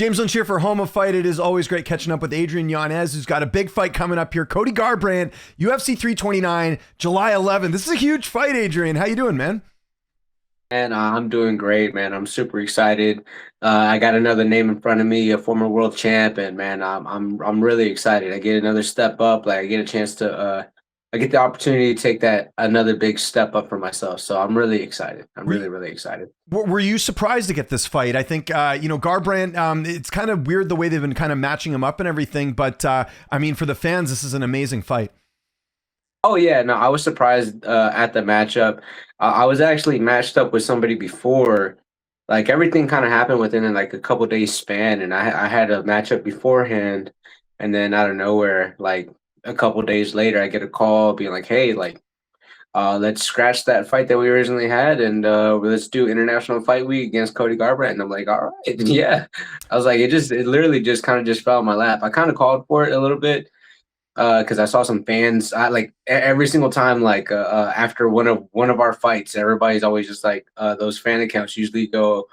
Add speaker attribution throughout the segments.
Speaker 1: James Lynch here for Home of Fight. It is always great catching up with ADRIAN YANEZ, who's got a big fight coming up here. Cody Garbrandt, UFC 329, July 11th. This is a huge fight, Adrian. How you doing, man?
Speaker 2: Man, I'm doing great, man. I'm super excited. I got another name in front of me, a former world champ, and man, I'm really excited. I get another step up. Like I get a chance to, I get the opportunity to take that another big step up for myself. So I'm really excited. I'm
Speaker 1: Were,
Speaker 2: really excited.
Speaker 1: were you surprised to get this fight? I think, Garbrandt, it's kind of weird the way they've been kind of matching him up and everything. But, I mean, for the fans, this is an amazing fight.
Speaker 2: Oh yeah, no, I was surprised at the matchup. I was actually matched up with somebody before. Like everything kind of happened within like a couple days span, and I had a matchup beforehand, and then out of nowhere, like a couple days later, I get a call being like, "Hey, like, let's scratch that fight that we originally had, and let's do International Fight Week against Cody Garbrandt." And I'm like, "All right, yeah." I was like, it literally just kind of just fell in my lap. I kind of called for it a little bit because I saw some fans. I like every single time, like after one of our fights, everybody's always just like those fan accounts usually go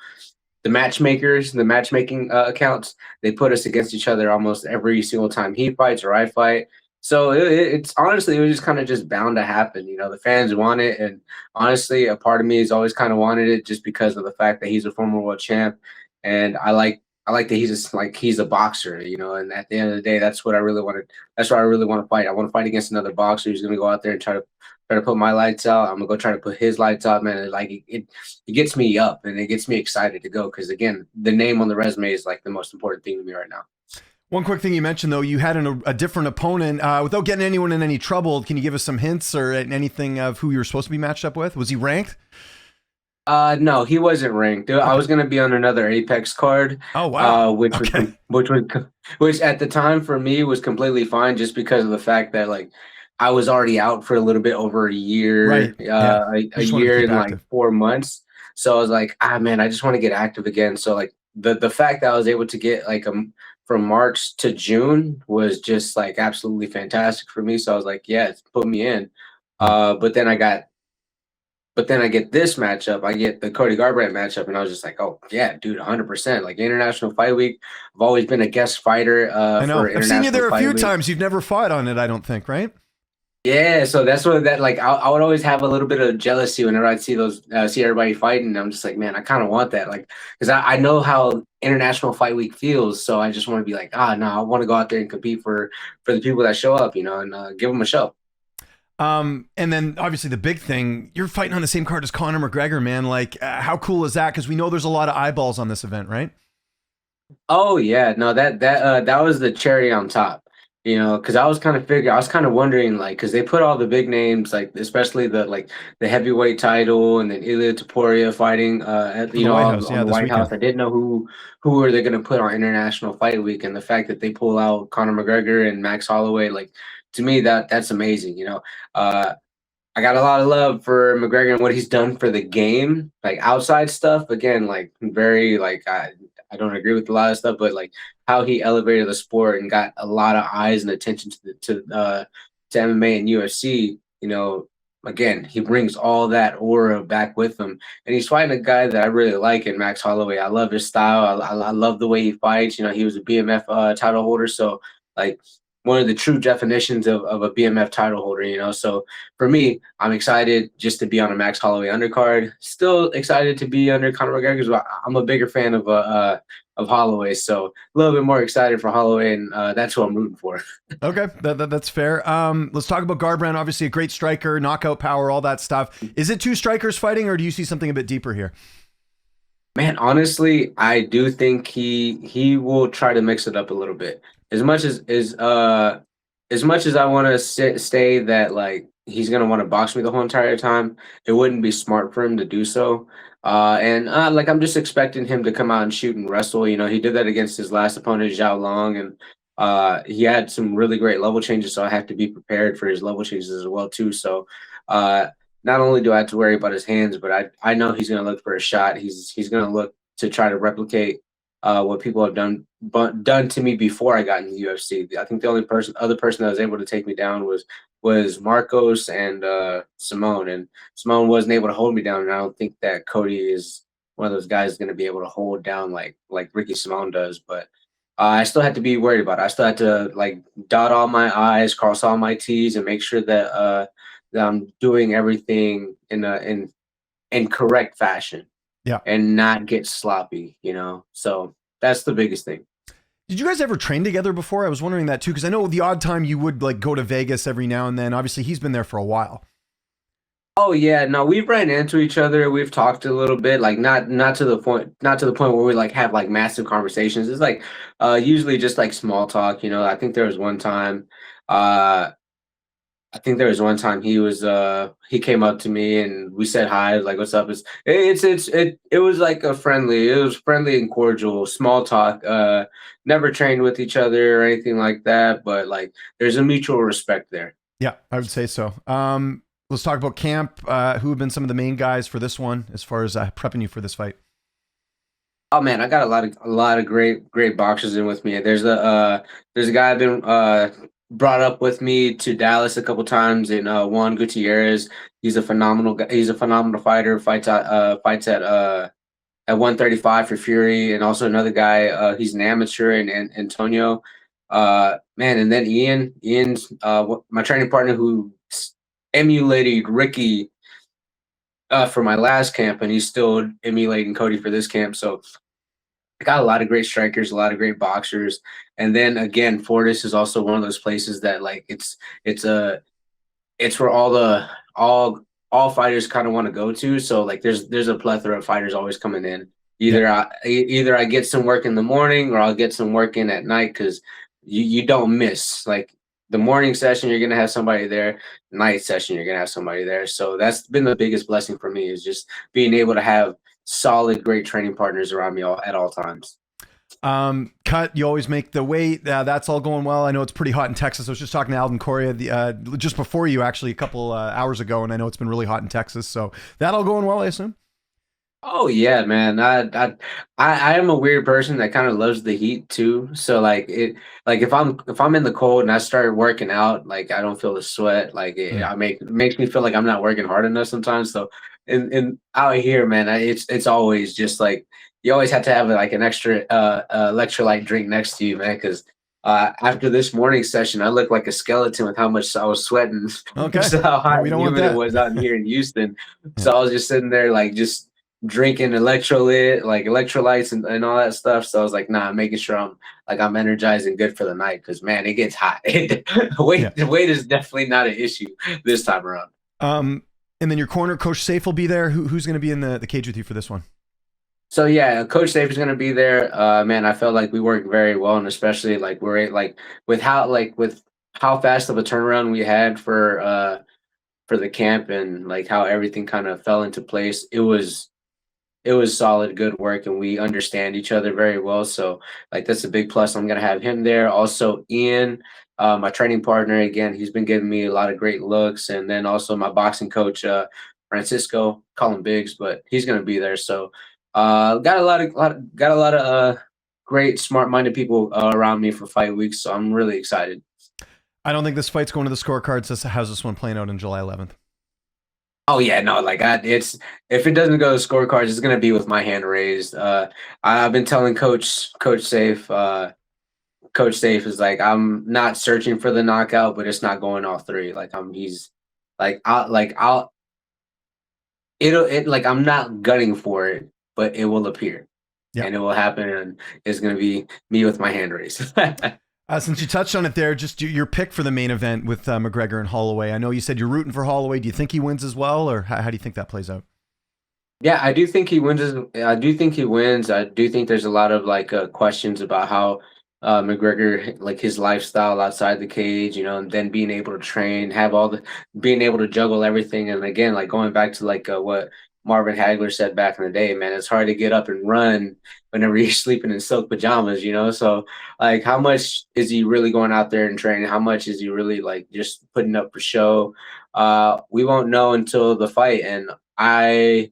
Speaker 2: the matchmakers, the matchmaking accounts. They put us against each other almost every single time he fights or I fight. So it's honestly it was just kind of just bound to happen. You know, the fans want it, and honestly, a part of me has always kind of wanted it just because of the fact that he's a former world champ, and I like that he's just like he's a boxer, you know, and at the end of the day, that's what I really wanted. That's what I really want to fight. I want to fight against another boxer who's going to go out there and try to put my lights out. I'm gonna go try to put his lights out, man. It gets me up and it gets me excited to go because again, the name on the resume is like the most important thing to me right now.
Speaker 1: One quick thing you mentioned, though, you had a different opponent. Without getting anyone in any trouble, can you give us some hints or anything of who you were supposed to be matched up with? Was he ranked?
Speaker 2: No, he wasn't ranked. I
Speaker 1: Okay.
Speaker 2: was gonna be on another Apex card,
Speaker 1: Oh, wow.
Speaker 2: which was
Speaker 1: Okay.
Speaker 2: which at the time for me was completely fine, just because of the fact that like I was already out for a little bit over a year,
Speaker 1: Right. Yeah.
Speaker 2: a
Speaker 1: You just wanted to
Speaker 2: year
Speaker 1: keep
Speaker 2: and like
Speaker 1: active.
Speaker 2: 4 months. So I was like, ah, man, I just want to get active again. So like the fact that I was able to get like from March to June was just like absolutely fantastic for me. So I was like, yeah, put me in. Uh, but then I got but then I get this matchup, I get the Cody Garbrandt matchup, and I was just like, "Oh yeah, dude, 100%." Like International Fight Week, I've always been a guest fighter
Speaker 1: I
Speaker 2: for
Speaker 1: know. I've seen you
Speaker 2: International
Speaker 1: there a
Speaker 2: Fight
Speaker 1: few
Speaker 2: Week.
Speaker 1: times. You've never fought on it, I don't think, right?
Speaker 2: Yeah, so that's what that like. I would always have a little bit of jealousy whenever I'd see see everybody fighting. I'm just like, man, I kind of want that, like, because I know how International Fight Week feels. So I just want to be like, ah, no, I want to go out there and compete for the people that show up, you know, and give them a show.
Speaker 1: And then obviously the big thing, you're fighting on the same card as Conor McGregor, man. Like, how cool is that? Because we know there's a lot of eyeballs on this event, right?
Speaker 2: Oh yeah, no, that was the cherry on top, you know, because I was kind of wondering, like, because they put all the big names, like especially the heavyweight title, and then Ilya Taporia fighting,
Speaker 1: For the White House,
Speaker 2: on
Speaker 1: yeah,
Speaker 2: the
Speaker 1: this
Speaker 2: White House.
Speaker 1: weekend.
Speaker 2: I didn't know who were they gonna put on International Fight Week, and the fact that they pull out Conor McGregor and Max Holloway, like to me that's amazing, you know. Uh, I got a lot of love for McGregor and what he's done for the game, like outside stuff. Again, like very like I don't agree with a lot of stuff, but like how he elevated the sport and got a lot of eyes and attention to MMA and UFC. You know, again, he brings all that aura back with him, and he's fighting a guy that I really like in Max Holloway. I love his style. I love the way he fights. You know, he was a BMF title holder, so like one of the true definitions of a BMF title holder, you know. So for me, I'm excited just to be on a Max Holloway undercard. Still excited to be under Conor McGregor. But I'm a bigger fan of Holloway, so a little bit more excited for Holloway, and that's who I'm rooting for.
Speaker 1: Okay, that's fair. Let's talk about Garbrandt. Obviously, a great striker, knockout power, all that stuff. Is it two strikers fighting, or do you see something a bit deeper here?
Speaker 2: Man, honestly, I do think he will try to mix it up a little bit. As much as much as I want to stay that like he's gonna want to box me the whole entire time, it wouldn't be smart for him to do so. And like I'm just expecting him to come out and shoot and wrestle. You know, he did that against his last opponent, Zhao Long, and he had some really great level changes. So I have to be prepared for his level changes as well too. So uh, not only do I have to worry about his hands, but I know he's going to look for a shot. He's going to look to try to replicate what people have done to me before I got in the UFC. I think the only other person that was able to take me down was Marcos and Simone, and Simone wasn't able to hold me down. And I don't think that Cody is one of those guys going to be able to hold down like Ricky Simone does. But I still had to be worried about it. I still had to like dot all my I's, cross all my T's, and make sure that I'm doing everything in correct fashion
Speaker 1: Yeah.
Speaker 2: and not get sloppy, So that's the biggest thing.
Speaker 1: Did you guys ever train together before? I was wondering that too, because I know the odd time you would like go to Vegas every now and then. Obviously, he's been there for a while.
Speaker 2: Oh yeah, no, we've ran into each other. We've talked a little bit, like not to the point where we like have like massive conversations. It's like usually just like small talk. I think there was one time, uh, he came up to me and we said hi, like what's up? It was like it was friendly and cordial, small talk. Never trained with each other or anything like that, but like there's a mutual respect there.
Speaker 1: Yeah, I would say so. Let's talk about camp. Who have been some of the main guys for this one, as far as prepping you for this fight?
Speaker 2: Oh man, I got a lot of great boxers in with me. There's a guy I've been brought up with me to Dallas a couple times, in Juan Gutierrez. He's a phenomenal guy. He's a phenomenal fighter. At 135 for Fury, and also another guy. He's an amateur, and Antonio. Man, and then Ian's my training partner who emulated Ricky for my last camp, and he's still emulating Cody for this camp. So I got a lot of great strikers, a lot of great boxers, and then again, Fortis is also one of those places that like it's where all fighters kind of want to go to. So like there's a plethora of fighters always coming in. Either I get some work in the morning or I'll get some work in at night, because you don't miss. Like the morning session, you're gonna have somebody there. Night session, you're gonna have somebody there. So that's been the biggest blessing for me, is just being able to have solid, great training partners around me at all times.
Speaker 1: Cut, you always make the weight. That's all going well. I know it's pretty hot in Texas. I was just talking to Alden Correa just before you, actually, a couple hours ago, and I know it's been really hot in Texas. So that all going well, I assume?
Speaker 2: Oh yeah, man. I am a weird person that kind of loves the heat too. So like if I'm in the cold and I start working out, like I don't feel the sweat. Like it makes me feel like I'm not working hard enough sometimes. So in out here, man, it's always just like you always have to have like an extra electrolyte drink next to you, man, because after this morning session, I look like a skeleton with how much I was sweating.
Speaker 1: Okay.
Speaker 2: So how hot
Speaker 1: We don't
Speaker 2: and
Speaker 1: want
Speaker 2: humid it
Speaker 1: that.
Speaker 2: was out here in Houston. So I was just sitting there like just drinking electrolytes and all that stuff. So I was like, nah, making sure I'm energized and good for the night, because man, it gets hot. Weight is definitely not an issue this time around.
Speaker 1: And then your corner, Coach Safe, will be there. Who's going to be in the cage with you for this one?
Speaker 2: So yeah, Coach Safe is going to be there. Man, I felt like we worked very well, and especially like with how fast of a turnaround we had for the camp, and like how everything kind of fell into place. It was solid, good work, and we understand each other very well. So like that's a big plus. I'm gonna have him there. Also, Ian, my training partner, again, he's been giving me a lot of great looks, and then also my boxing coach, Francisco, call him Biggs, but he's gonna be there. So got a lot of great, smart-minded people around me for fight week. So I'm really excited.
Speaker 1: I don't think this fight's going to the scorecards. How's this one playing out in July 11th?
Speaker 2: Oh yeah, no, like it's if it doesn't go to scorecards, it's gonna be with my hand raised. I've been telling Coach Safe, Coach Safe is like, I'm not searching for the knockout, but it's not going all three. Like he's I'll like I'm not gunning for it, but it will appear, and it will happen, and it's gonna be me with my hand raised.
Speaker 1: Since you touched on it there, just your pick for the main event with McGregor and Holloway. I know you said you're rooting for Holloway. Do you think he wins as well, or how do you think that plays out?
Speaker 2: Yeah, I do think he wins. I do think he wins. I do think there's a lot of like questions about how McGregor, like his lifestyle outside the cage, and then being able to train, being able to juggle everything. And again, like going back to like what Marvin Hagler said back in the day, man, it's hard to get up and run whenever you're sleeping in silk pajamas, So like, how much is he really going out there and training? How much is he really like just putting up for show? We won't know until the fight, and I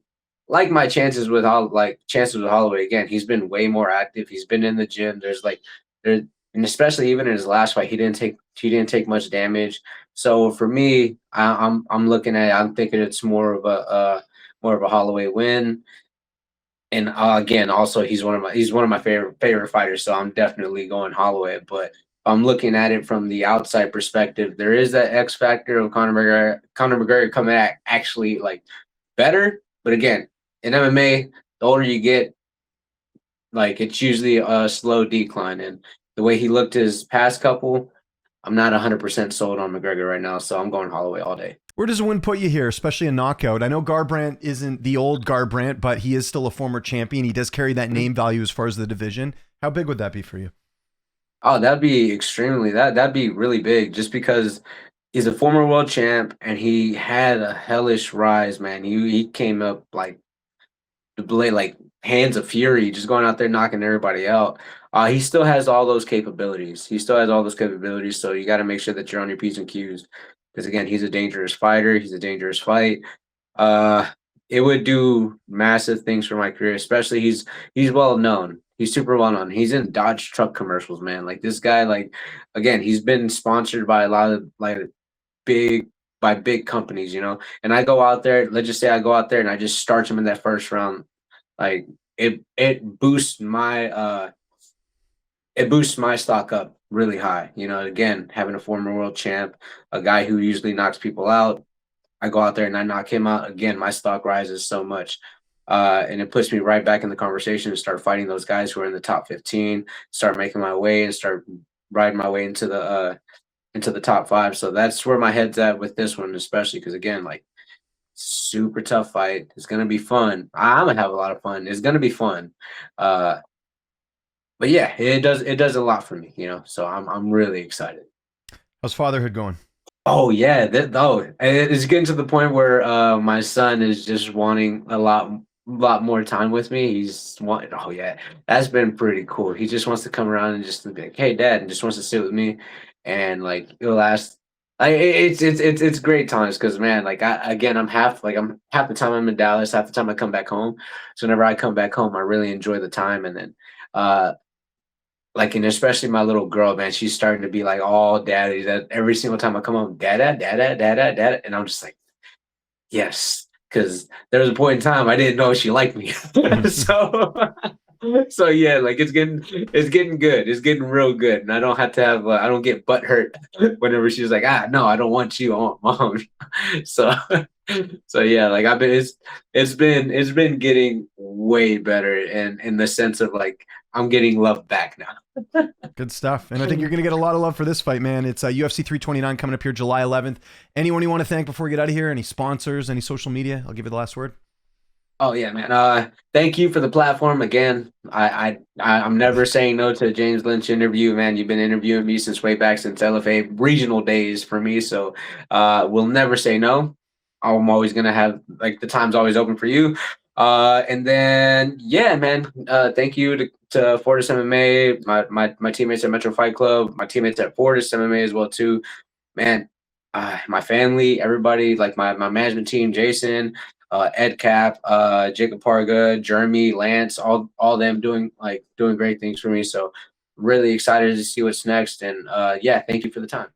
Speaker 2: like my chances with Holloway. Again, he's been way more active. He's been in the gym. And especially even in his last fight, he didn't take much damage. So for me, I'm thinking it's more of a Holloway win. and again, also he's one of my favorite fighters. So I'm definitely going Holloway. But I'm looking at it from the outside perspective. There is that X factor of Conor McGregor coming at actually like better. But again, in MMA, the older you get, like it's usually a slow decline. And the way he looked his past couple, I'm not 100% sold on McGregor right now. So I'm going Holloway all day.
Speaker 1: Where does a win put you here, especially a knockout? I know Garbrandt isn't the old Garbrandt, but he is still a former champion. He does carry that name value as far as the division. How big would that be for you?
Speaker 2: Oh, that'd be extremely that'd be really big just because he's a former world champ and he had a hellish rise, man. He came up like the blade like hands of fury, just going out there knocking everybody out. He still has all those capabilities. He still has all those capabilities. So you got to make sure that you're on your P's and Q's. Because again, he's a dangerous fighter. He's a dangerous fight. Uh, it would do massive things for my career, especially he's well known. He's super well known. He's in Dodge truck commercials, man. Like this guy, like again, he's been sponsored by a lot of like big big companies, you know. And I go out there, let's just say I go out there and I just start him in that first round. Like it boosts my it boosts my stock up really high. You know, again, having a former world champ, a guy who usually knocks people out, I go out there and I knock him out. Again, my stock rises so much. And it puts me right back in the conversation to start fighting those guys who are in the top 15, start making my way and start riding my way into the top five. So that's where my head's at with this one, especially because again, like super tough fight. It's gonna be fun. I'm gonna have a lot of fun. It's gonna be fun. Uh, but yeah, it does a lot for me, you know. So I'm really excited.
Speaker 1: How's fatherhood going?
Speaker 2: Oh yeah, it's getting to the point where my son is just wanting a lot more time with me. He's wanting, oh yeah, that's been pretty cool. He just wants to come around and just be like, hey dad, and just wants to sit with me, and like it'll last. It's great times because man, like I'm half the time I'm in Dallas, half the time I come back home. So whenever I come back home, I really enjoy the time, and then uh like, and especially my little girl, man, she's starting to be like all daddy. That every single time I come home, dada, dada, dada, dada, and I'm just like, yes, because there was a point in time I didn't know she liked me. So, so yeah, like it's getting good. It's getting real good, and I don't have to have I don't get butt hurt whenever she's like, no, I don't want you, I want mom. So, so yeah, like it's been getting way better, and in the sense of like I'm getting love back now.
Speaker 1: Good stuff. And I think you're going to get a lot of love for this fight, man. It's UFC 329 coming up here July 11th. Anyone you want to thank before we get out of here? Any sponsors, any social media? I'll give you the last word.
Speaker 2: Oh yeah, man. Thank you for the platform again. I'm never saying no to a James Lynch interview, man. You've been interviewing me since way back since LFA regional days for me, so we'll never say no. I'm always gonna have like the time's always open for you. And then yeah, man. Thank you to Fortis MMA, my teammates at Metro Fight Club, my teammates at Fortis MMA as well too. Man, my family, everybody, like my management team, Jason, Ed Cap, Jacob Parga, Jeremy, Lance, all them doing great things for me. So really excited to see what's next. And yeah, thank you for the time.